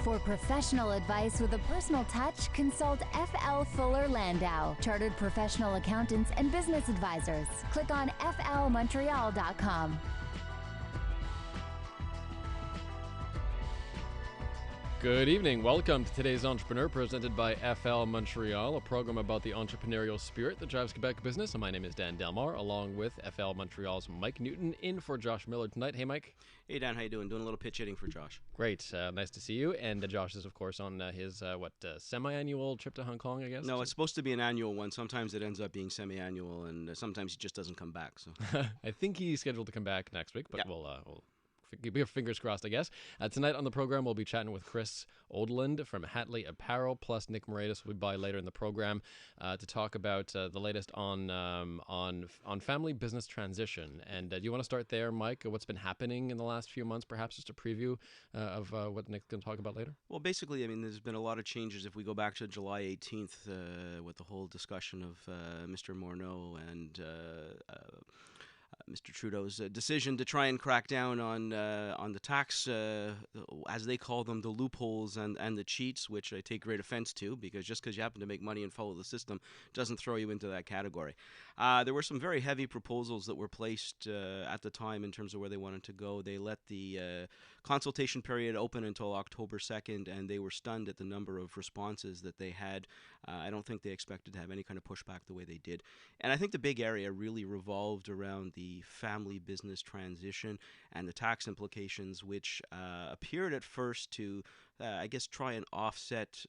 For professional advice with a personal touch, consult FL Fuller Landau, Chartered Professional Accountants and Business Advisors. Click on flmontreal.com. Good evening. Welcome to today's Entrepreneur, presented by FL Montreal, a program about the entrepreneurial spirit that drives Quebec business. And my name is Dan Delmar, along with FL Montreal's Mike Newton, in for Josh Miller tonight. Hey, Mike. Hey, Dan. How you doing? Doing a little pitch hitting for Josh. Great. Nice to see you. And Josh is, of course, on his, semi-annual trip to Hong Kong, I guess? No, it's supposed to be an annual one. Sometimes it ends up being semi-annual, and sometimes he just doesn't come back. So I think he's scheduled to come back next week, but yeah. We'll keep your fingers crossed, I guess. Tonight on the program, we'll be chatting with Chris Oldland from Hatley Apparel, plus Nick Moraitis will be by later in the program to talk about the latest on family business transition. And do you want to start there, Mike? What's been happening in the last few months, perhaps just a preview of what Nick's going to talk about later? Well, basically, I mean, there's been a lot of changes. If we go back to July 18th with the whole discussion of Mr. Morneau and Mr. Trudeau's decision to try and crack down on the tax, as they call them, the loopholes and the cheats, which I take great offense to, because just because you happen to make money and follow the system doesn't throw you into that category. There were some very heavy proposals that were placed at the time in terms of where they wanted to go. They let the consultation period open until October 2nd, and they were stunned at the number of responses that they had. I don't think they expected to have any kind of pushback the way they did. And I think the big area really revolved around the family business transition and the tax implications, which appeared at first to, I guess, try and offset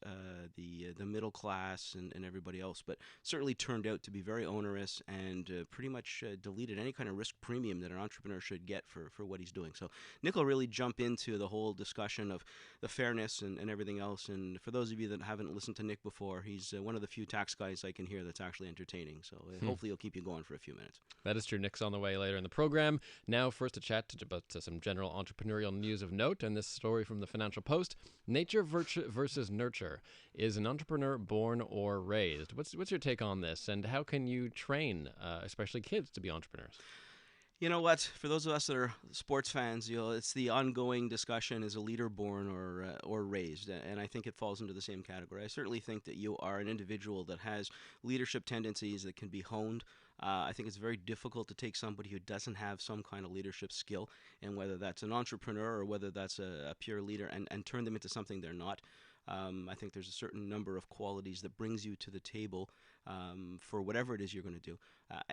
the middle class and everybody else, but certainly turned out to be very onerous and pretty much deleted any kind of risk premium that an entrepreneur should get for what he's doing. So Nick will really jump into the whole discussion of the fairness and everything else. And for those of you that haven't listened to Nick before, he's one of the few tax guys I can hear that's actually entertaining. So hopefully he'll keep you going for a few minutes. That is true. Nick's on the way later in the program. Now, first, a chat about some general entrepreneurial news of note, and this story from the Financial Post. Nature versus nurture. Is an entrepreneur born or raised? What's your take on this, and how can you train, especially kids, to be entrepreneurs? You know what? For those of us that are sports fans, it's the ongoing discussion: is a leader born or raised? And I think it falls into the same category. I certainly think that you are an individual that has leadership tendencies that can be honed. I think it's very difficult to take somebody who doesn't have some kind of leadership skill, and whether that's an entrepreneur or whether that's a pure leader, and turn them into something they're not. I think there's a certain number of qualities that brings you to the table for whatever it is you're going to do.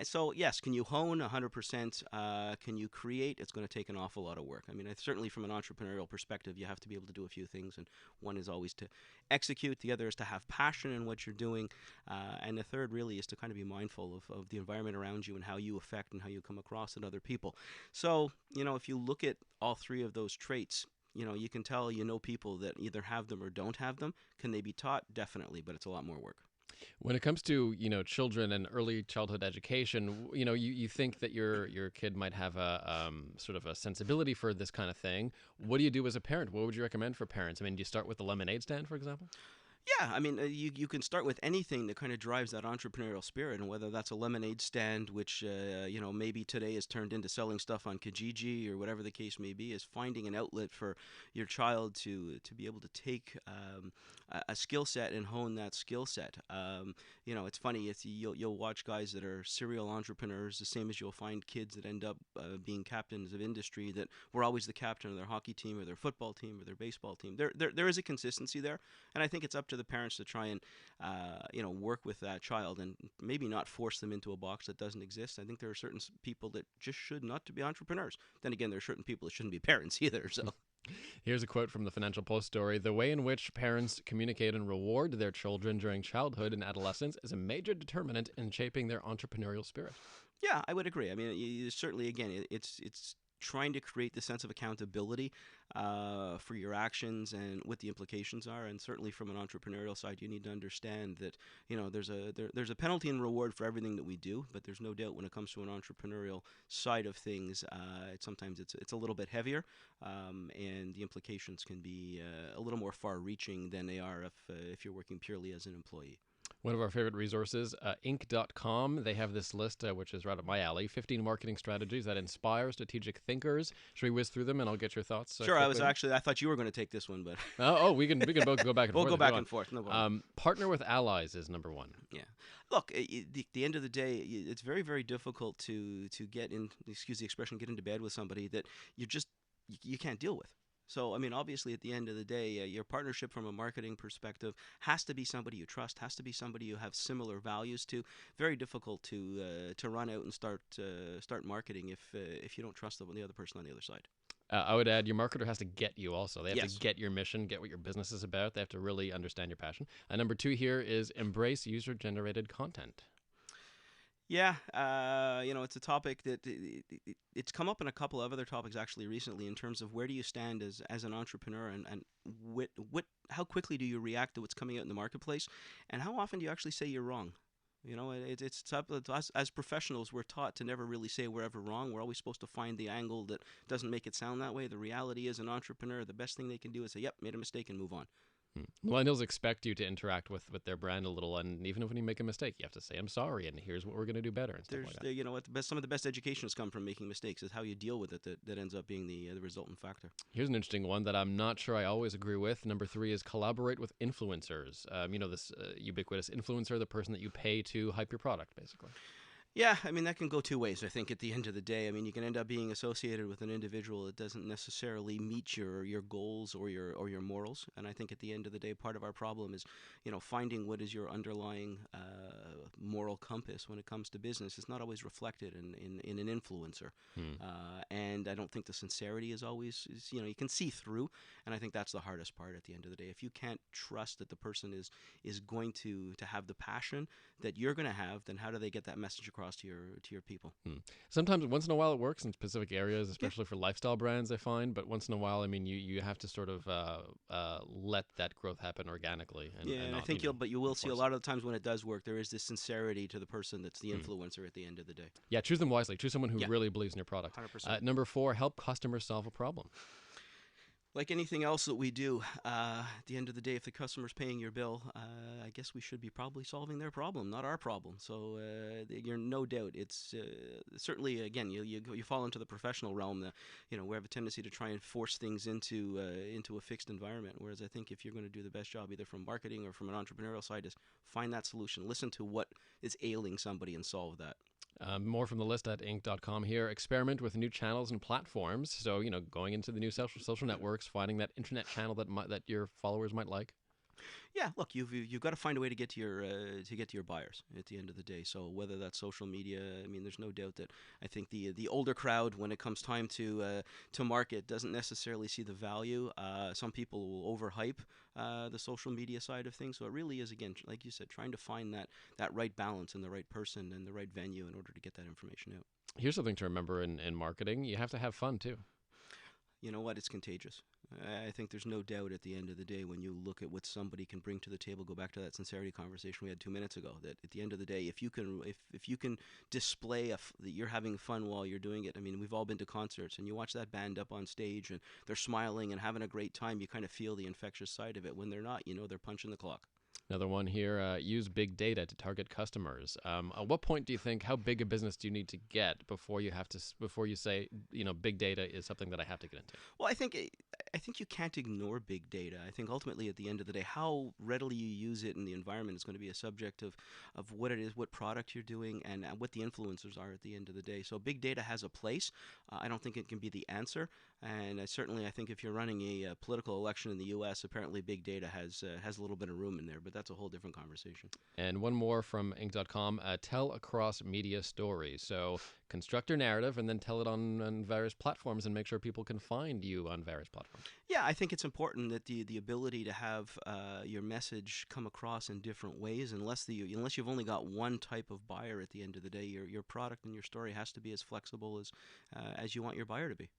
So yes, can you hone 100%? Can you create? It's going to take an awful lot of work. I mean, certainly from an entrepreneurial perspective, you have to be able to do a few things, and one is always to execute. The other is to have passion in what you're doing, and the third really is to kind of be mindful of the environment around you and how you affect and how you come across in other people. So, if you look at all three of those traits, you can tell people that either have them or don't have them. Can they be taught? Definitely, but it's a lot more work. When it comes to, children and early childhood education, you think that your kid might have a sort of a sensibility for this kind of thing. What do you do as a parent? What would you recommend for parents? I mean, do you start with the lemonade stand, for example? Yeah, I mean, you can start with anything that kind of drives that entrepreneurial spirit, and whether that's a lemonade stand, which, maybe today is turned into selling stuff on Kijiji or whatever the case may be, is finding an outlet for your child to be able to take a skill set and hone that skill set. It's funny, you'll watch guys that are serial entrepreneurs, the same as you'll find kids that end up being captains of industry that were always the captain of their hockey team or their football team or their baseball team. There is a consistency there, and I think it's up to the parents to try and work with that child and maybe not force them into a box that doesn't exist. I think there are certain people that just should not to be entrepreneurs. Then again, there are certain people that shouldn't be parents either. So here's a quote from the Financial Post story. The way in which parents communicate and reward their children during childhood and adolescence is a major determinant in shaping their entrepreneurial spirit. Yeah, I would agree. I mean, certainly, again, it's trying to create the sense of accountability for your actions and what the implications are. And certainly from an entrepreneurial side, you need to understand that, there's a penalty and reward for everything that we do, but there's no doubt when it comes to an entrepreneurial side of things, sometimes it's a little bit heavier, and the implications can be a little more far-reaching than they are if you're working purely as an employee. One of our favorite resources, Inc.com. They have this list, which is right up my alley, 15 marketing strategies that inspire strategic thinkers. Should we whiz through them and I'll get your thoughts? Sure, I thought you were going to take this one, but... we can both go back and forth. We'll go back and forth, no problem. Partner with allies is number one. Yeah. Look, at the end of the day, it's very, very difficult to get in, excuse the expression, get into bed with somebody that you can't deal with. So, I mean, obviously, at the end of the day, your partnership from a marketing perspective has to be somebody you trust, has to be somebody you have similar values to. Very difficult to run out and start marketing if you don't trust the other person on the other side. I would add your marketer has to get you also. They have Yes. to get your mission, get what your business is about. They have to really understand your passion. Number two here is embrace user-generated content. Yeah, it's a topic that it's come up in a couple of other topics actually recently in terms of where do you stand as an entrepreneur and how quickly do you react to what's coming out in the marketplace, and how often do you actually say you're wrong? You know, it's tough. Us as professionals, we're taught to never really say we're ever wrong. We're always supposed to find the angle that doesn't make it sound that way. The reality is, an entrepreneur, the best thing they can do is say, "Yep, made a mistake," and move on. Millennials expect you to interact with their brand a little, and even when you make a mistake, you have to say, "I'm sorry," and here's what we're going to do better. And stuff like that. You know what? Some of the best education has come from making mistakes. Is how you deal with it that ends up being the resultant factor. Here's an interesting one that I'm not sure I always agree with. Number three is collaborate with influencers. This ubiquitous influencer, the person that you pay to hype your product, basically. Yeah, I mean, that can go two ways, I think, at the end of the day. I mean, you can end up being associated with an individual that doesn't necessarily meet your goals or your morals. And I think at the end of the day, part of our problem is, finding what is your underlying moral compass when it comes to business is not always reflected in an influencer. And I don't think the sincerity is always, you can see through. And I think that's the hardest part at the end of the day. If you can't trust that the person is going to have the passion that you're going to have, then how do they get that message across to your people? Sometimes, once in a while, it works in specific areas, especially for lifestyle brands, I find. But once in a while, I mean, you have to sort of let that growth happen organically. And I think you will see a lot of the times when it does work, there is this sincerity to the person that's the influencer at the end of the day. Yeah, choose them wisely. Choose someone who really believes in your product. 100%. Number four, help customers solve a problem. Like anything else that we do, at the end of the day, if the customer's paying your bill, I guess we should be probably solving their problem, not our problem. So you're no doubt. It's certainly, again, you fall into the professional realm. We have a tendency to try and force things into a fixed environment. Whereas I think if you're going to do the best job, either from marketing or from an entrepreneurial side, is find that solution, listen to what is ailing somebody, and solve that. More from the list at Inc.com here. Experiment with new channels and platforms. So, going into the new social networks, finding that internet channel that your followers might like. Yeah, look, you've got to find a way to get to your buyers at the end of the day. So whether that's social media, I mean, there's no doubt that I think the older crowd, when it comes time to market, doesn't necessarily see the value. Some people will overhype the social media side of things. So it really is, again, like you said, trying to find that right balance and the right person and the right venue in order to get that information out. Here's something to remember in marketing: you have to have fun too. You know what? It's contagious. I think there's no doubt at the end of the day when you look at what somebody can bring to the table. Go back to that sincerity conversation we had 2 minutes ago. That at the end of the day, if you can display that you're having fun while you're doing it. I mean, we've all been to concerts, and you watch that band up on stage, and they're smiling and having a great time. You kind of feel the infectious side of it. When they're not, they're punching the clock. Another one here, use big data to target customers. At what point do you think, how big a business do you need to get before you say, big data is something that I have to get into? Well, I think you can't ignore big data. I think ultimately at the end of the day, how readily you use it in the environment is going to be a subject of what it is, what product you're doing, and what the influencers are at the end of the day. So big data has a place. I don't think it can be the answer. And I think if you're running a political election in the U.S., apparently big data has a little bit of room in there, but that's a whole different conversation. And one more from Inc.com, tell across media stories. So construct your narrative and then tell it on various platforms and make sure people can find you on various platforms. Yeah, I think it's important that the ability to have your message come across in different ways, unless you've only got one type of buyer at the end of the day, your product and your story has to be as flexible as you want your buyer to be.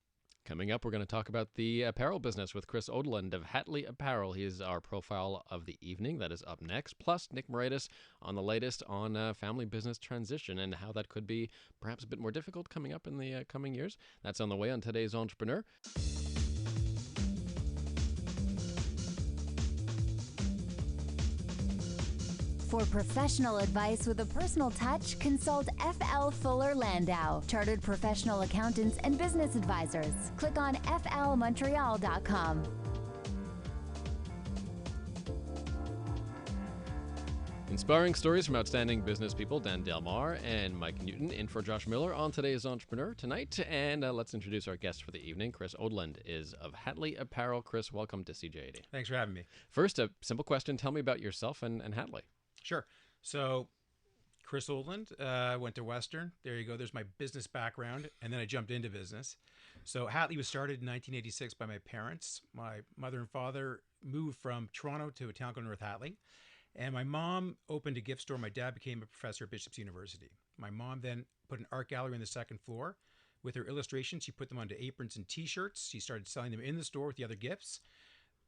Coming up, we're going to talk about the apparel business with Chris Oldland of Hatley Apparel. He is our profile of the evening. That is up next. Plus, Nick Moraitis on the latest on family business transition and how that could be perhaps a bit more difficult coming up in the coming years. That's on the way on today's Entrepreneur. For professional advice with a personal touch, consult FL Fuller Landau, Chartered Professional Accountants and Business Advisors. Click on flmontreal.com. Inspiring stories from outstanding business people, Dan Delmar and Mike Newton, in for Josh Miller on today's Entrepreneur tonight. And let's introduce our guest for the evening. Chris Oldland is of Hatley Apparel. Chris, welcome to CJ80. Thanks for having me. First, a simple question. Tell me about yourself and Hatley. Sure. So, Chris Oldland, went to Western. There you go. There's my business background. And then I jumped into business. So, Hatley was started in 1986 by my parents. My mother and father moved from Toronto to a town called North Hatley. And my mom opened a gift store. My dad became a professor at Bishop's University. My mom then put an art gallery on the second floor. With her illustrations, she put them onto aprons and T-shirts. She started selling them in the store with the other gifts.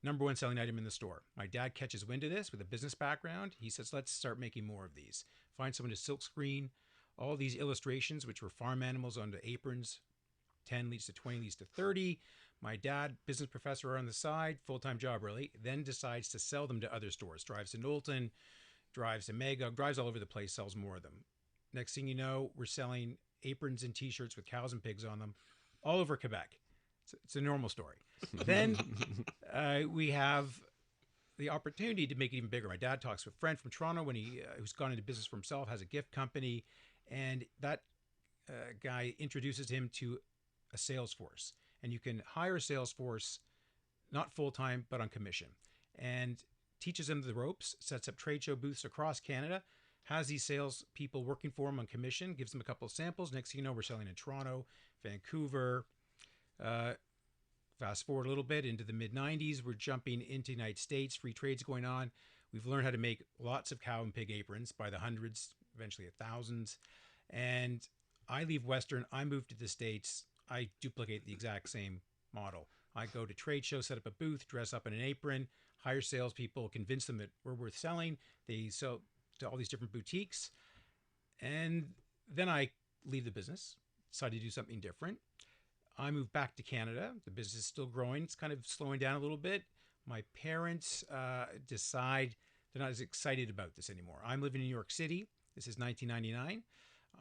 Number one selling item in the store. My dad catches wind of this with a business background. He says, let's start making more of these. Find someone to silk screen all these illustrations, which were farm animals, onto aprons. 10 leads to 20, leads to 30. My dad, business professor on the side, full-time job really, then decides to sell them to other stores. Drives to Knowlton, drives to Magog, drives all over the place, sells more of them. Next thing you know, we're selling aprons and T-shirts with cows and pigs on them all over Quebec. It's a normal story. Then we have the opportunity to make it even bigger. My dad talks with a friend from Toronto when who's gone into business for himself, has a gift company, and that guy introduces him to a sales force. And you can hire a sales force, not full-time, but on commission, and teaches them the ropes, sets up trade show booths across Canada, has these sales people working for him on commission, gives them a couple of samples. Next thing you know, we're selling in Toronto, Vancouver. Fast forward a little bit into the mid-90s, we're jumping into the United States, free trade's going on. We've learned how to make lots of cow and pig aprons by the hundreds, eventually thousands. And I leave Western, I move to the States. I duplicate the exact same model. I go to trade shows, set up a booth, dress up in an apron, hire salespeople, convince them that we're worth selling. They sell to all these different boutiques. And then I leave the business, decide to do something different. I move back to Canada. The business is still growing. It's kind of slowing down a little bit. My parents decide they're not as excited about this anymore. I'm living in New York City. This is 1999.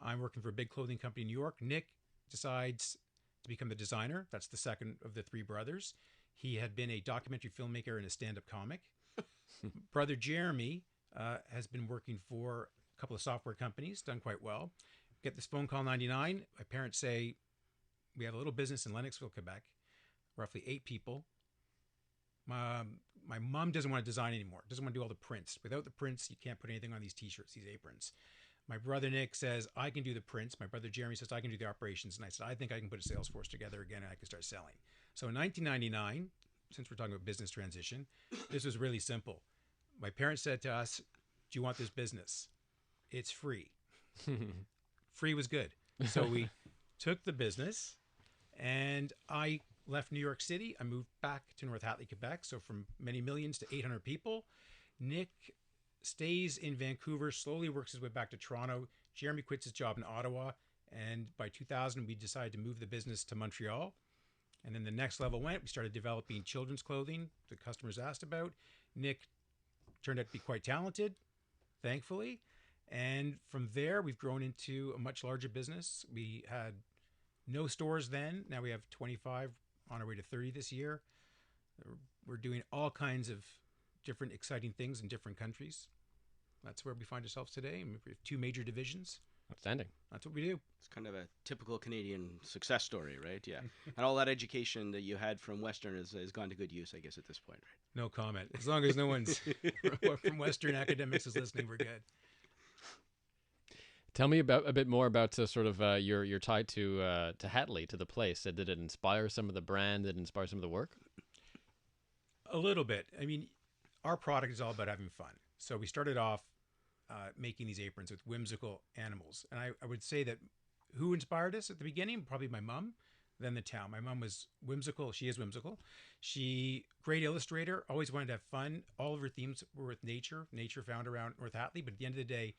I'm working for a big clothing company in New York. Nick decides to become the designer. That's the second of the three brothers. He had been a documentary filmmaker and a stand-up comic. Brother Jeremy has been working for a couple of software companies, done quite well. Get this phone call in 99. My parents say, we have a little business in Lennoxville, Quebec, roughly 8 people. My mom doesn't want to design anymore, doesn't want to do all the prints. Without the prints, you can't put anything on these T-shirts, these aprons. My brother Nick says, I can do the prints. My brother Jeremy says, I can do the operations. And I said, I think I can put a sales force together again and I can start selling. So in 1999, since we're talking about business transition, this was really simple. My parents said to us, do you want this business? It's free. Free was good. So we took the business and I left New York City. I moved back to North Hatley, Quebec. So from many millions to 800 people. Nick stays in Vancouver, slowly works his way back to Toronto. Jeremy quits his job in Ottawa. And by 2000, we decided to move the business to Montreal. And then the next level went. We started developing children's clothing the customers asked about. Nick turned out to be quite talented, thankfully. And from there, we've grown into a much larger business. We had no stores then. Now we have 25, on our way to 30 this year. We're doing all kinds of different exciting things in different countries. That's where we find ourselves today. We have 2 major divisions. Outstanding. That's what we do. It's kind of a typical Canadian success story, right? Yeah. And all that education that you had from Western has gone to good use, I guess, at this point, right? No comment. As long as no one's from Western academics is listening, we're good. Tell me a bit more about sort of your tie to Hatley, to the place. Did it inspire some of the brand? Did it inspire some of the work? A little bit. I mean, our product is all about having fun. So we started off making these aprons with whimsical animals. And I would say that who inspired us at the beginning? Probably my mom, then the town. My mom was whimsical. She is whimsical. She, great illustrator, always wanted to have fun. All of her themes were with nature found around North Hatley. But at the end of the day,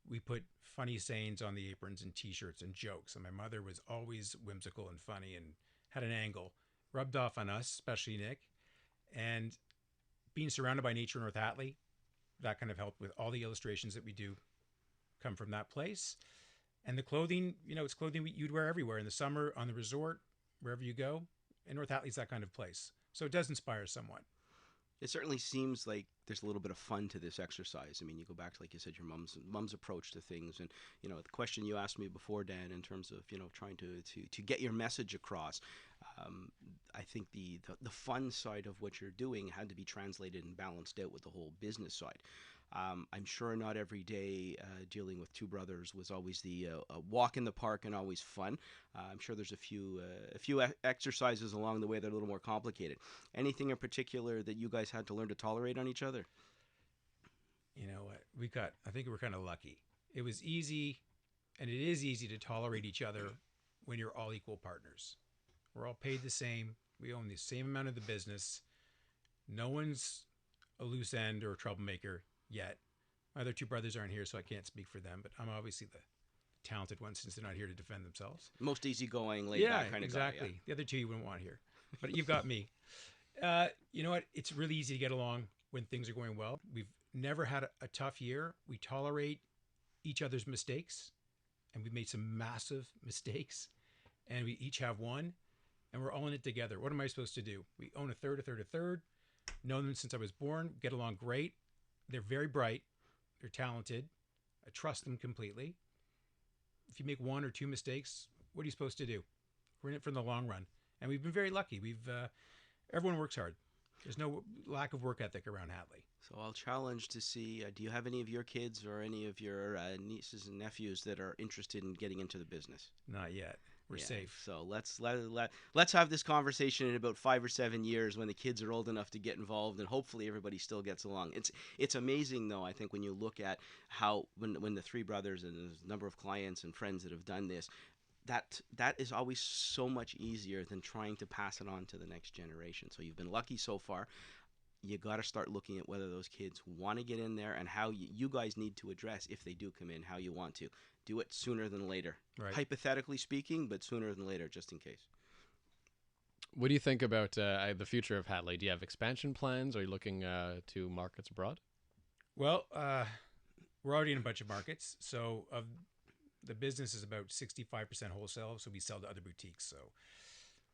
we put funny sayings on the aprons and T-shirts and jokes. And my mother was always whimsical and funny and had an angle. Rubbed off on us, especially Nick. And being surrounded by nature in North Hatley, that kind of helped with all the illustrations that we do come from that place. And the clothing, it's clothing you'd wear everywhere in the summer, on the resort, wherever you go. And North Hatley's that kind of place. So it does inspire somewhat. It certainly seems like there's a little bit of fun to this exercise. I mean, you go back to, like you said, your mom's approach to things, and the question you asked me before, Dan, in terms of trying to get your message across. I think the fun side of what you're doing had to be translated and balanced out with the whole business side. I'm sure not every day dealing with two brothers was always the walk in the park and always fun. I'm sure there's a few exercises along the way that are a little more complicated. Anything in particular that you guys had to learn to tolerate on each other? You know what? I think we're kind of lucky. It was easy, and it is easy to tolerate each other when you're all equal partners. We're all paid the same. We own the same amount of the business. No one's a loose end or a troublemaker yet. My other two brothers aren't here, so I can't speak for them, but I'm obviously the talented one since they're not here to defend themselves. Most easygoing, laid back kind of guy. Exactly. The other two you wouldn't want here, but you've got me. You know what? It's really easy to get along when things are going well. We've never had a tough year. We tolerate each other's mistakes, and we've made some massive mistakes, and we each have one, and we're all in it together. What am I supposed to do? We own a third. Known them since I was born. Get along great. They're very bright. They're talented. I trust them completely. If you make one or two mistakes, what are you supposed to do? We're in it for the long run. And we've been very lucky. Everyone works hard. There's no lack of work ethic around Hatley. So I'll challenge to see, do you have any of your kids or any of your nieces and nephews that are interested in getting into the business? Not yet. We're safe. So let's have this conversation in about 5 or 7 years when the kids are old enough to get involved, and hopefully everybody still gets along. It's amazing though. I think when you look at how when the three brothers and there's a number of clients and friends that have done this, that is always so much easier than trying to pass it on to the next generation. So you've been lucky so far. You got to start looking at whether those kids want to get in there and how you guys need to address, if they do come in, how you want to do it sooner than later. Right. Hypothetically speaking, but sooner than later, just in case. What do you think about the future of Hatley? Do you have expansion plans? Are you looking to markets abroad? Well, we're already in a bunch of markets. So the business is about 65% wholesale. So we sell to other boutiques. So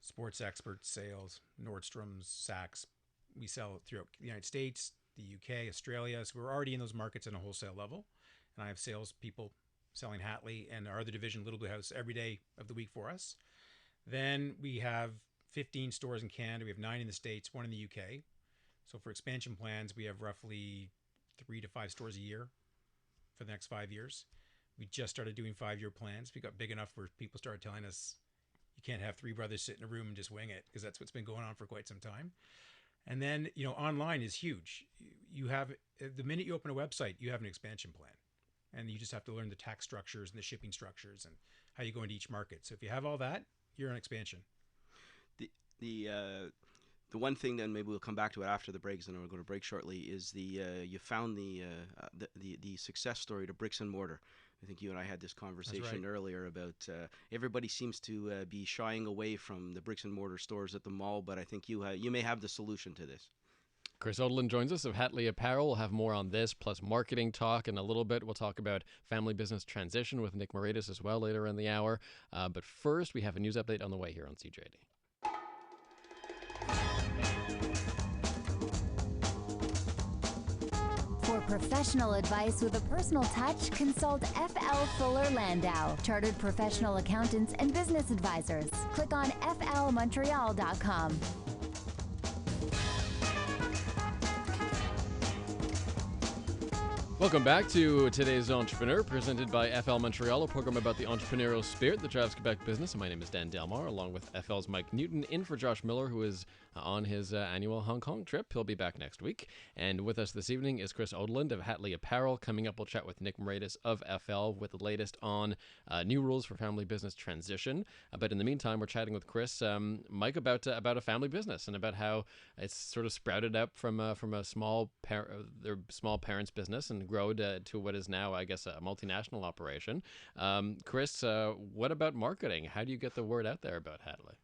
Sports Experts sales, Nordstrom's, Saks. We sell throughout the United States, the UK, Australia. So we're already in those markets on a wholesale level. And I have salespeople selling Hatley and our other division, Little Blue House, every day of the week for us. Then we have 15 stores in Canada. We have 9 in the States, 1 in the UK. So for expansion plans, we have roughly 3 to 5 stores a year for the next 5 years. We just started doing 5-year plans. We got big enough where people started telling us, you can't have 3 brothers sit in a room and just wing it, because that's what's been going on for quite some time. And then, online is huge. You have, the minute you open a website, you have an expansion plan. And you just have to learn the tax structures and the shipping structures and how you go into each market. So if you have all that, you're on expansion. The one thing, then maybe we'll come back to it after the breaks, and we'll go to break shortly, is you found the success story to bricks and mortar. I think you and I had this conversation earlier about everybody seems to be shying away from the bricks and mortar stores at the mall, but I think you may have the solution to this. Chris Oldland joins us of Hatley Apparel. We'll have more on this, plus marketing talk in a little bit. We'll talk about family business transition with Nick Moraitis as well later in the hour. But first, we have a news update on the way here on CJD. For professional advice with a personal touch, consult FL Fuller Landau, Chartered Professional Accountants and Business Advisors. Click on flmontreal.com. Welcome back to today's Entrepreneur, presented by FL Montreal, a program about the entrepreneurial spirit that drives Quebec business. And my name is Dan Delmar, along with FL's Mike Newton, in for Josh Miller, who is on his annual Hong Kong trip. He'll be back next week. And with us this evening is Chris Oldland of Hatley Apparel. Coming up, we'll chat with Nick Moraitis of FL with the latest on new rules for family business transition. But in the meantime, we're chatting with Chris, Mike, about a family business and about how it's sort of sprouted up from a small their small parents' business and grown to what is now, I guess, a multinational operation. Chris, what about marketing? How do you get the word out there about Hatley?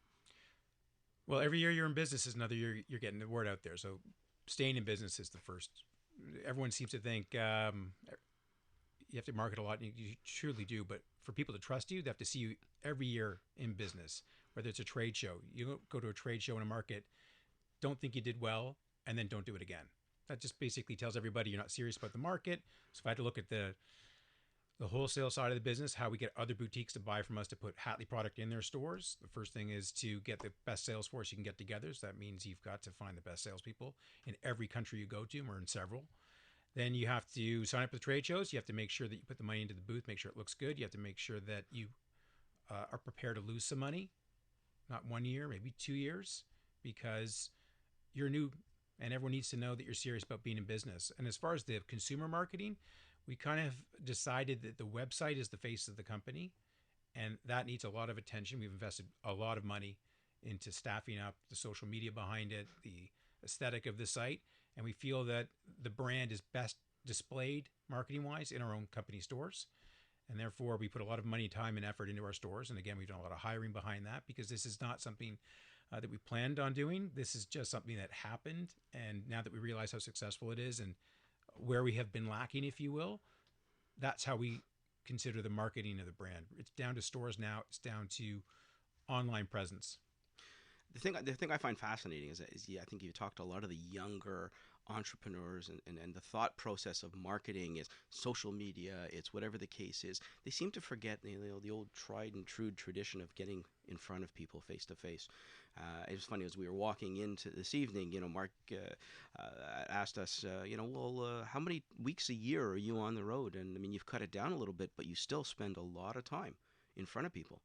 Well, every year you're in business is another year you're getting the word out there. So staying in business is the first everyone seems to think you have to market a lot, and you truly do. But for people to trust you, they have to see you every year in business, whether it's a trade show. You go to a trade show in a market, don't think you did well, and then don't do it again. That just basically tells everybody you're not serious about the market. So if I had to look at the wholesale side of the business, how we get other boutiques to buy from us to put Hatley product in their stores, the first thing is to get the best sales force you can get together. So that means you've got to find the best salespeople in every country you go to, or in several. Then you have to sign up for the trade shows. You have to make sure that you put the money into the booth, make sure it looks good. You have to make sure that you are prepared to lose some money, not 1 year, maybe 2 years, because you're new and everyone needs to know that you're serious about being in business. And as far as the consumer marketing, we kind of decided that the website is the face of the company, and that needs a lot of attention. We've invested a lot of money into staffing up the social media behind it, the aesthetic of the site, and we feel that the brand is best displayed marketing-wise in our own company stores. And therefore, we put a lot of money, time, and effort into our stores. And again, we've done a lot of hiring behind that, because this is not something that we planned on doing. This is just something that happened. And now that we realize how successful it is and where we have been lacking, if you will, that's how we consider the marketing of the brand. It's down to stores now. It's down to online presence. The thing I find fascinating is I think you talked to a lot of the younger entrepreneurs, and the thought process of marketing is social media, it's whatever the case is. They seem to forget the old tried and true tradition of getting in front of people face to face. It was funny, as we were walking into this evening, Mark asked us, how many weeks a year are you on the road? And I mean, you've cut it down a little bit, but you still spend a lot of time in front of people.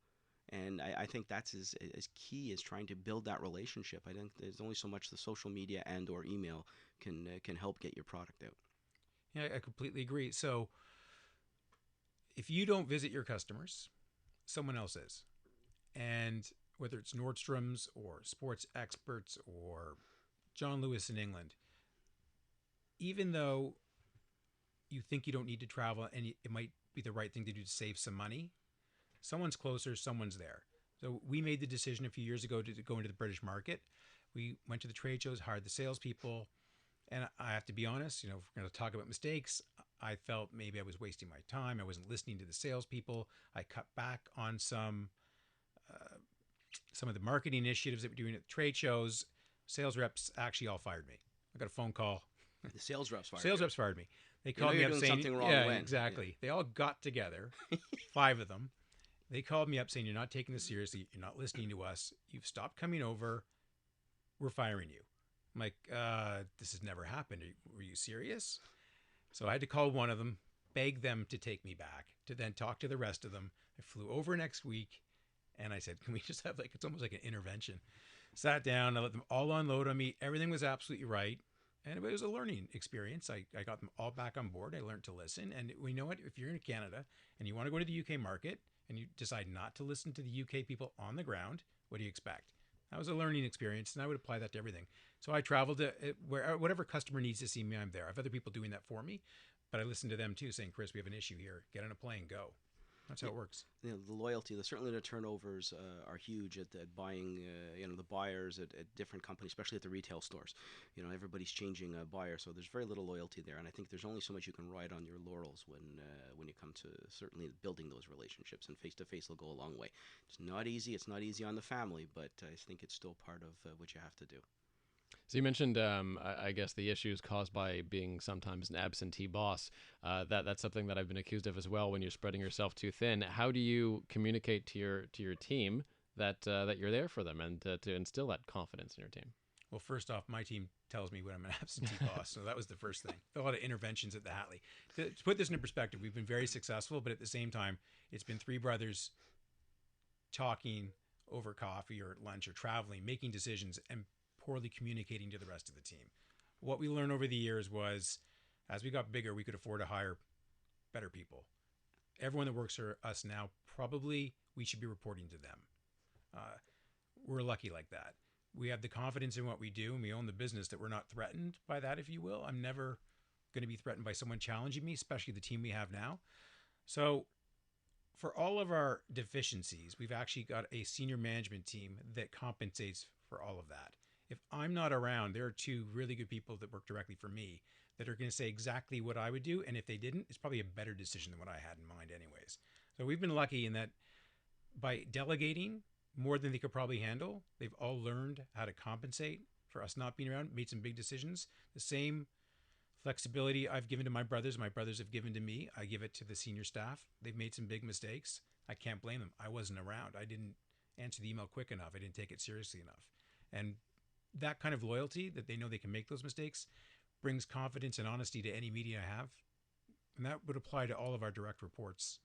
And I think that's as key as trying to build that relationship. I think there's only so much the social media and or email can help get your product out. Yeah, I completely agree. So if you don't visit your customers, someone else is. And whether it's Nordstrom's or Sports Experts or John Lewis in England, even though you think you don't need to travel and it might be the right thing to do to save some money, someone's closer, someone's there. So we made the decision a few years ago to go into the British market. We went to the trade shows, hired the salespeople, and I have to be honest, if we're going to talk about mistakes, I felt maybe I was wasting my time. I wasn't listening to the salespeople. I cut back on some of the marketing initiatives that we're doing at the trade shows. Sales reps actually all fired me. I got a phone call. The sales reps fired Sales you. reps fired me. They called me up doing saying, something wrong yeah, when. exactly. Yeah. They all got together, 5 of them. They called me up saying, you're not taking this seriously. You're not listening to us. You've stopped coming over. We're firing you. I'm like, this has never happened. Were you serious? So I had to call one of them, beg them to take me back, to then talk to the rest of them. I flew over next week, and I said, can we just have it's almost like an intervention. Sat down, I let them all unload on me. Everything was absolutely right. And it was a learning experience. I got them all back on board. I learned to listen. And we know what, if you're in Canada and you want to go to the UK market and you decide not to listen to the UK people on the ground, what do you expect? That was a learning experience, and I would apply that to everything. So I traveled to whatever customer needs to see me, I'm there. I have other people doing that for me, but I listen to them too, saying, Chris, we have an issue here. Get on a plane, go. That's how it works. The loyalty, certainly the turnovers are huge at buying, the buyers at different companies, especially at the retail stores. Everybody's changing a buyer, so there's very little loyalty there. And I think there's only so much you can ride on your laurels when you come to certainly building those relationships. And face-to-face will go a long way. It's not easy. It's not easy on the family, but I think it's still part of what you have to do. So you mentioned, I guess, the issues caused by being sometimes an absentee boss. That's something that I've been accused of as well. When you're spreading yourself too thin, how do you communicate to your team that you're there for them and to instill that confidence in your team? Well, first off, my team tells me when I'm an absentee boss, so that was the first thing. A lot of interventions at the Hatley. To put this into perspective, we've been very successful, but at the same time, it's been 3 brothers talking over coffee or at lunch or traveling, making decisions, and poorly communicating to the rest of the team. What we learned over the years was, as we got bigger, we could afford to hire better people. Everyone that works for us now, probably we should be reporting to them. We're lucky like that. We have the confidence in what we do, and we own the business that we're not threatened by that, if you will. I'm never going to be threatened by someone challenging me, especially the team we have now. So for all of our deficiencies, we've actually got a senior management team that compensates for all of that. If I'm not around, there are 2 really good people that work directly for me that are going to say exactly what I would do. And if they didn't, it's probably a better decision than what I had in mind anyways. So we've been lucky in that by delegating more than they could probably handle, they've all learned how to compensate for us not being around, made some big decisions. The same flexibility I've given to my brothers have given to me. I give it to the senior staff. They've made some big mistakes. I can't blame them. I wasn't around. I didn't answer the email quick enough. I didn't take it seriously enough. And that kind of loyalty that they know they can make those mistakes brings confidence and honesty to any meeting I have. And that would apply to all of our direct reports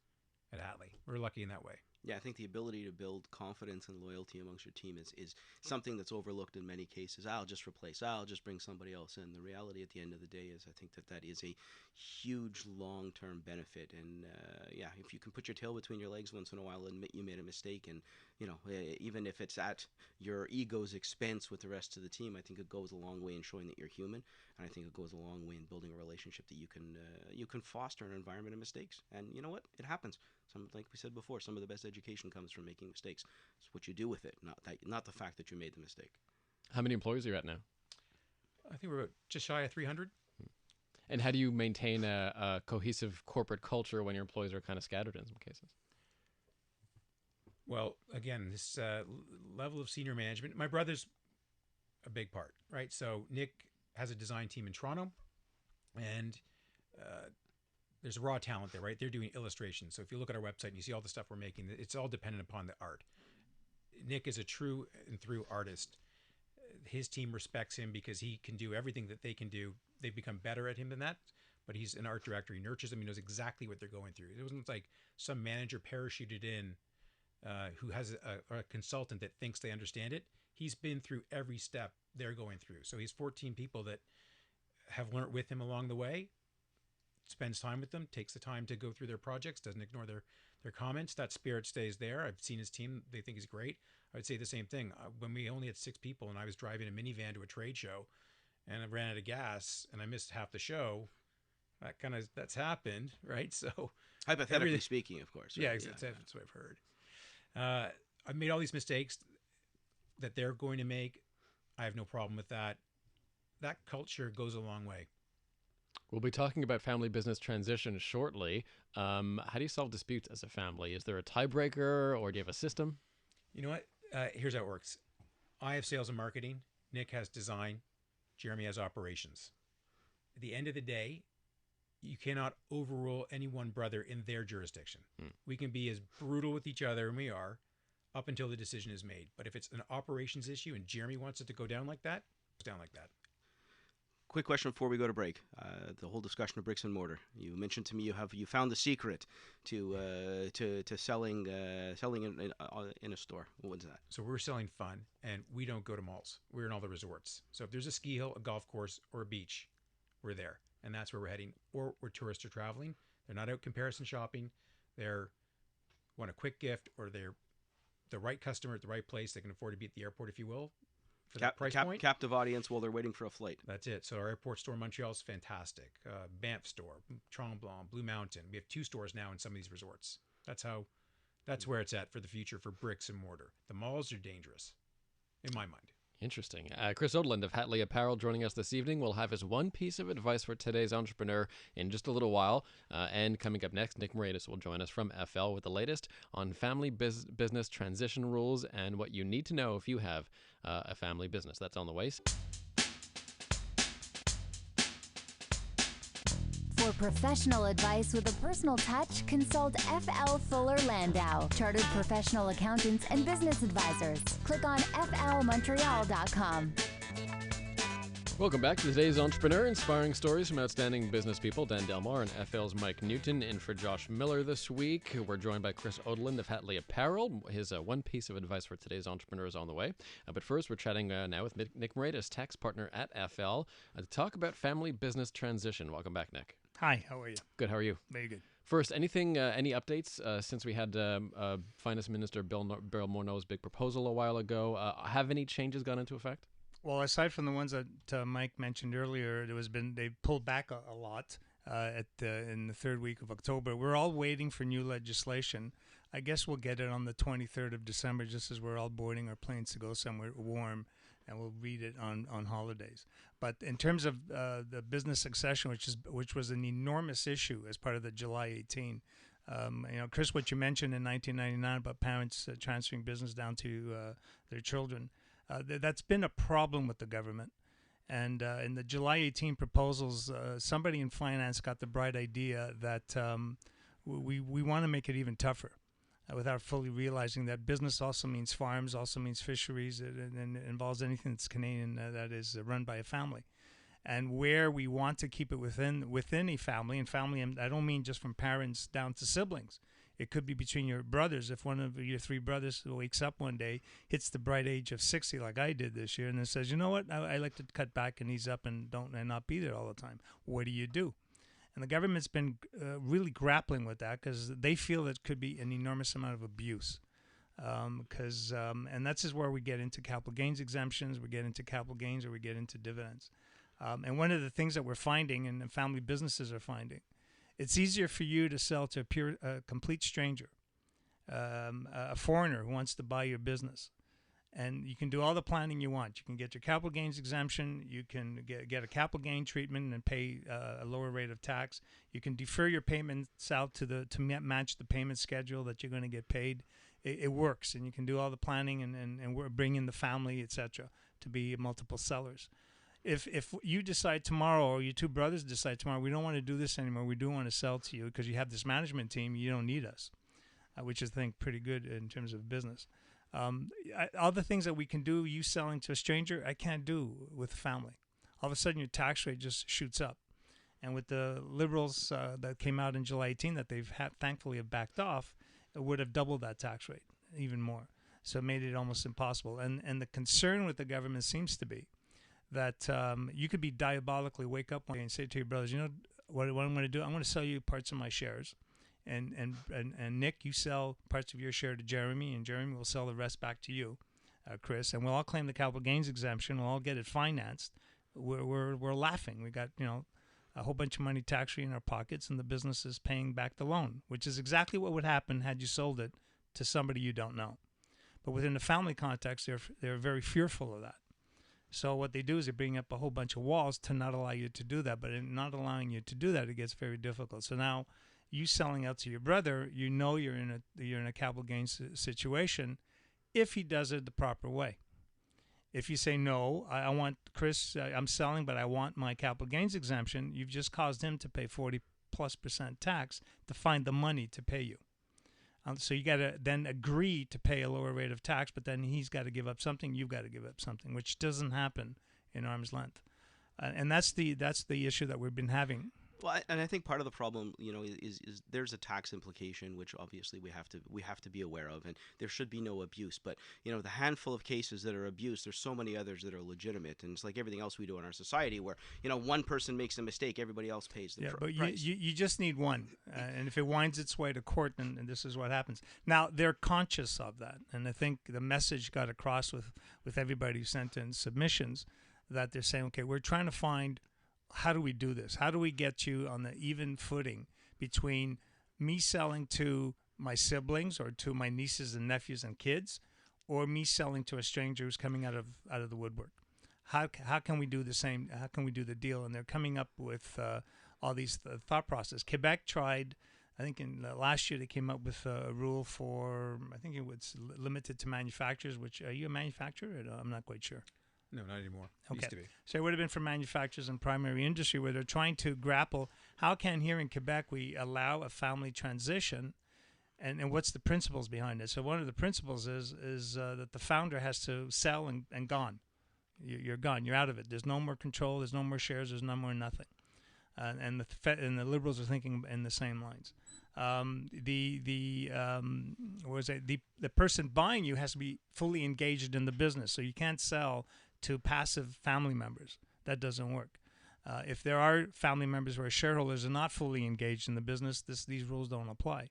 at Hatley. We're lucky in that way. Yeah, I think the ability to build confidence and loyalty amongst your team is something that's overlooked in many cases. I'll just replace, I'll just bring somebody else in. The reality at the end of the day is I think that is a huge long-term benefit. And yeah, if you can put your tail between your legs once in a while and admit you made a mistake, and even if it's at your ego's expense with the rest of the team, I think it goes a long way in showing that you're human. And I think it goes a long way in building a relationship that you can foster an environment of mistakes. And you know what? It happens. Like we said before, some of the best education comes from making mistakes. It's what you do with it, not the fact that you made the mistake. How many employees are you at now? I think we're about just shy of 300. And how do you maintain a cohesive corporate culture when your employees are kind of scattered in some cases? Well, again, this level of senior management, my brother's a big part, right? So Nick has a design team in Toronto, and there's raw talent there, right? They're doing illustrations. So if you look at our website and you see all the stuff we're making, it's all dependent upon the art. Nick is a true and through artist. His team respects him because he can do everything that they can do. They've become better at him than that, but he's an art director. He nurtures them. He knows exactly what they're going through. It wasn't like some manager parachuted in who has a consultant that thinks they understand it. He's been through every step they're going through. So he's 14 people that have learned with him along the way, spends time with them, takes the time to go through their projects, doesn't ignore their comments. That spirit stays there. I've seen his team. They think he's great. I would say the same thing. When we only had 6 people and I was driving a minivan to a trade show and I ran out of gas and I missed half the show, that's happened, right? So hypothetically speaking, of course. Right? Yeah, that's what I've heard. I've made all these mistakes that they're going to make. I have no problem with that. That culture goes a long way. We'll be talking about family business transition shortly. How do you solve disputes as a family? Is there a tiebreaker or do you have a system? You know what? Here's how it works. I have sales and marketing. Nick has design. Jeremy has operations. At the end of the day, you cannot overrule any one brother in their jurisdiction. We can be as brutal with each other, and we are, up until the decision is made. But if it's an operations issue and Jeremy wants it to go down like that, it goes down like that. Quick question before we go to break. The whole discussion of bricks and mortar. You mentioned to me you found the secret to selling in a store. What was that? So we're selling fun, and we don't go to malls. We're in all the resorts. So if there's a ski hill, a golf course, or a beach, we're there, and that's where we're heading. Or where tourists are traveling. They're not out comparison shopping. They're want a quick gift, or they're the right customer at the right place. They can afford to be at the airport, if you will. For that price point. Captive audience while they're waiting for a flight. That's it. So our airport store in Montreal is fantastic. Banff store, Tremblant, Blue Mountain. We have 2 stores now in some of these resorts. That's where it's at for the future for bricks and mortar. The malls are dangerous, in my mind. Interesting. Chris Oldland of Hatley Apparel joining us this evening. We'll have his one piece of advice for today's entrepreneur in just a little while. And coming up next, Nick Moraitis will join us from FL with the latest on family business transition rules and what you need to know if you have a family business. That's on the way. For professional advice with a personal touch, consult FL Fuller Landau, Chartered Professional Accountants and Business Advisors. Click on flmontreal.com. Welcome back to today's Entrepreneur, inspiring stories from outstanding business people. Dan Delmar and FL's Mike Newton in for Josh Miller this week. We're joined by Chris Oldland of Hatley Apparel. His one piece of advice for today's entrepreneur is on the way. But first, we're chatting now with Nick Moraitis, tax partner at FL, to talk about family business transition. Welcome back, Nick. Hi, how are you? Good, how are you? Very good. First, any updates since we had Finance Minister Bill Morneau's big proposal a while ago? Have any changes gone into effect? Well, aside from the ones that Mike mentioned earlier, they pulled back a lot in the 3rd week of October. We're all waiting for new legislation. I guess we'll get it on the 23rd of December, just as we're all boarding our planes to go somewhere warm. and we'll read it on holidays. But in terms of the business succession, which was an enormous issue as part of the July 18, Chris, what you mentioned in 1999 about parents transferring business down to their children, that's been a problem with the government. And in the July 18 proposals, somebody in finance got the bright idea that we want to make it even tougher, without fully realizing that business also means farms, also means fisheries, and involves anything that's Canadian that is run by a family. And where we want to keep it within a family, and family, I don't mean just from parents down to siblings. It could be between your brothers. If one of your three brothers wakes up one day, hits the bright age of 60 like I did this year, and then says, you know what, I like to cut back and ease up and not be there all the time. What do? And the government's been really grappling with that because they feel it could be an enormous amount of abuse. And that's just where we get into capital gains exemptions, we get into capital gains, or we get into dividends. And one of the things that we're finding, and family businesses are finding, it's easier for you to sell to a complete stranger, a foreigner who wants to buy your business. And you can do all the planning you want. You can get your capital gains exemption. You can get a capital gain treatment and pay a lower rate of tax. You can defer your payments out to match the payment schedule that you're going to get paid. It works, and you can do all the planning and bring in the family, etc., to be multiple sellers. If you decide tomorrow, or your two brothers decide tomorrow, we don't want to do this anymore, we do want to sell to you because you have this management team, you don't need us, which is, I think, pretty good in terms of business. All the things that we can do, you selling to a stranger, I can't do with family. All of a sudden, your tax rate just shoots up. And with the Liberals that came out in July 18 that they've thankfully have backed off, it would have doubled that tax rate, even more. So it made it almost impossible. And the concern with the government seems to be that you could be diabolically wake up one day and say to your brothers, you know what I'm going to do? I'm going to sell you parts of my shares. And Nick, you sell parts of your share to Jeremy, and Jeremy will sell the rest back to you, Chris, and we'll all claim the capital gains exemption. We'll all get it financed. We're laughing. We got a whole bunch of money tax-free in our pockets, and the business is paying back the loan, which is exactly what would happen had you sold it to somebody you don't know. But within the family context, they're very fearful of that. So what they do is they bring up a whole bunch of walls to not allow you to do that. But in not allowing you to do that, it gets very difficult. So now, you selling out to your brother, you're in a capital gains situation if he does it the proper way. If you say, no, I want Chris, I'm selling, but I want my capital gains exemption, you've just caused him to pay 40+% tax to find the money to pay you. So you got to then agree to pay a lower rate of tax, but then he's got to give up something, you've got to give up something, which doesn't happen in arm's length. And that's the issue that we've been having. Well, and I think part of the problem, is there's a tax implication, which obviously we have to be aware of, and there should be no abuse. But the handful of cases that are abused, there's so many others that are legitimate, and it's like everything else we do in our society, where one person makes a mistake, everybody else pays the price. But you just need one, and if it winds its way to court, then this is what happens. Now they're conscious of that, and I think the message got across with everybody who sent in submissions that they're saying, okay, we're trying to find. How do we do this? How do we get you on the even footing between me selling to my siblings or to my nieces and nephews and kids, or me selling to a stranger who's coming out of the woodwork? How can we do the same? How can we do the deal? And they're coming up with all these thought process. Quebec tried, I think in last year they came up with a rule for, I think it was limited to manufacturers. Which, are you a manufacturer? I'm not quite sure. No, not anymore. Okay. Used to be. So it would have been for manufacturers and primary industry, where they're trying to grapple, how can here in Quebec we allow a family transition, and what's the principles behind it? So one of the principles is that the founder has to sell and gone. You're gone. You're out of it. There's no more control. There's no more shares. There's no more nothing. And the Liberals are thinking in the same lines. The person buying you has to be fully engaged in the business, so you can't sell to passive family members. That doesn't work. If there are family members who are shareholders and not fully engaged in the business, these rules don't apply.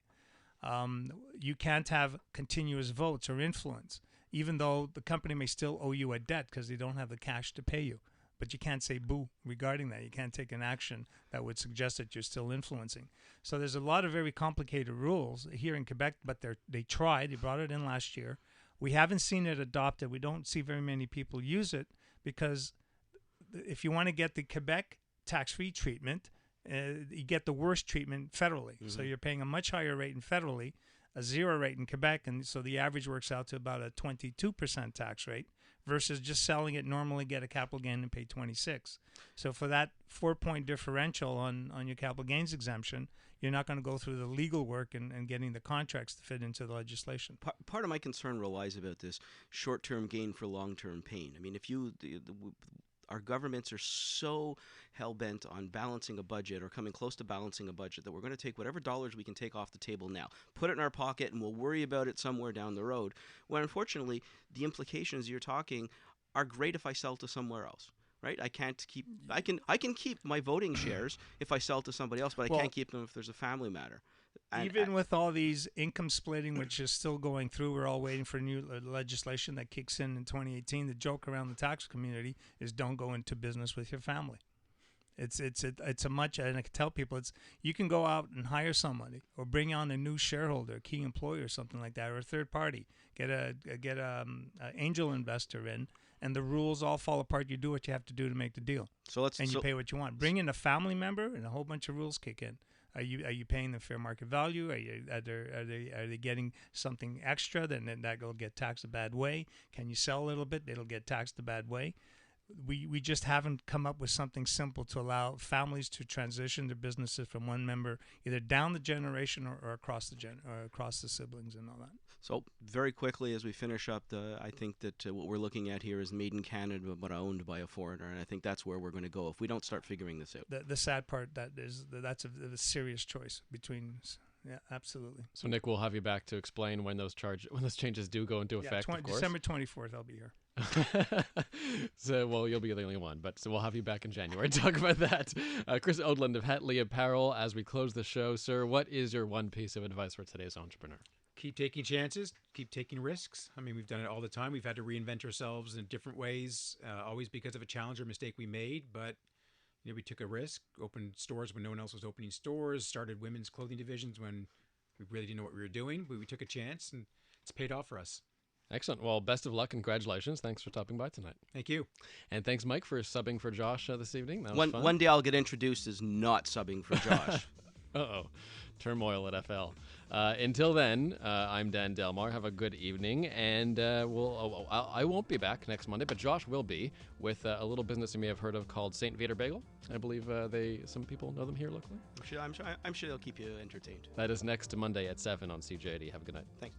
You can't have continuous votes or influence, even though the company may still owe you a debt because they don't have the cash to pay you. But you can't say boo regarding that. You can't take an action that would suggest that you're still influencing. So there's a lot of very complicated rules here in Quebec, but they tried. They brought it in last year. We haven't seen it adopted. We don't see very many people use it because if you want to get the Quebec tax-free treatment, you get the worst treatment federally. So you're paying a much higher rate in federally, a 0 rate in Quebec, and so the average works out to about a 22% tax rate versus just selling it normally, get a capital gain and pay 26. So for that 4-point differential on your capital gains exemption, you're not going to go through the legal work and getting the contracts to fit into the legislation. Part of my concern relies about this short-term gain for long-term pain. I mean, if you our governments are so hell-bent on balancing a budget or coming close to balancing a budget that we're going to take whatever dollars we can take off the table now, put it in our pocket, and we'll worry about it somewhere down the road, when unfortunately the implications you're talking are great if I sell to somewhere else. Right? I can't keep. I can keep my voting shares if I sell to somebody else, but I can't keep them if there's a family matter. And even with all these income splitting, which is still going through, we're all waiting for new legislation that kicks in 2018. The joke around the tax community is don't go into business with your family. It's a much, and I can tell people you can go out and hire somebody or bring on a new shareholder, a key employee or something like that, or a third party. Get a angel investor in, and the rules all fall apart. You do what you have to do to make the deal, you pay what you want. Bring in a family member, and a whole bunch of rules kick in. Are you paying them fair market value? Are they getting something extra? Then that will get taxed a bad way. Can you sell a little bit? It'll get taxed a bad way. We just haven't come up with something simple to allow families to transition their businesses from one member either down the generation or across the siblings and all that. So very quickly as we finish up, I think that what we're looking at here is made in Canada but owned by a foreigner, and I think that's where we're going to go if we don't start figuring this out. The sad part that's a serious choice between. Yeah, absolutely. So Nick, we'll have you back to explain when those changes do go into effect. Of course. December 24th, I'll be here. So, well, you'll be the only one, but so we'll have you back in January to talk about that. Chris Oldland of Hatley Apparel, as we close the show, sir, what is your one piece of advice for today's entrepreneur? Keep taking chances, keep taking risks. I mean, we've done it all the time. We've had to reinvent ourselves in different ways, always because of a challenge or mistake we made, but we took a risk, opened stores when no one else was opening stores, started women's clothing divisions when we really didn't know what we were doing, but we took a chance, and it's paid off for us. Excellent. Well, best of luck. Congratulations. Thanks for stopping by tonight. Thank you. And thanks, Mike, for subbing for Josh this evening. That was fun. One day I'll get introduced as not subbing for Josh. Uh-oh. Turmoil at FL. Until then, I'm Dan Delmar. Have a good evening. And I won't be back next Monday, but Josh will be with a little business you may have heard of called St. Vader Bagel. I believe some people know them here locally. I'm sure they'll keep you entertained. That is next Monday at 7 on CJD. Have a good night. Thanks.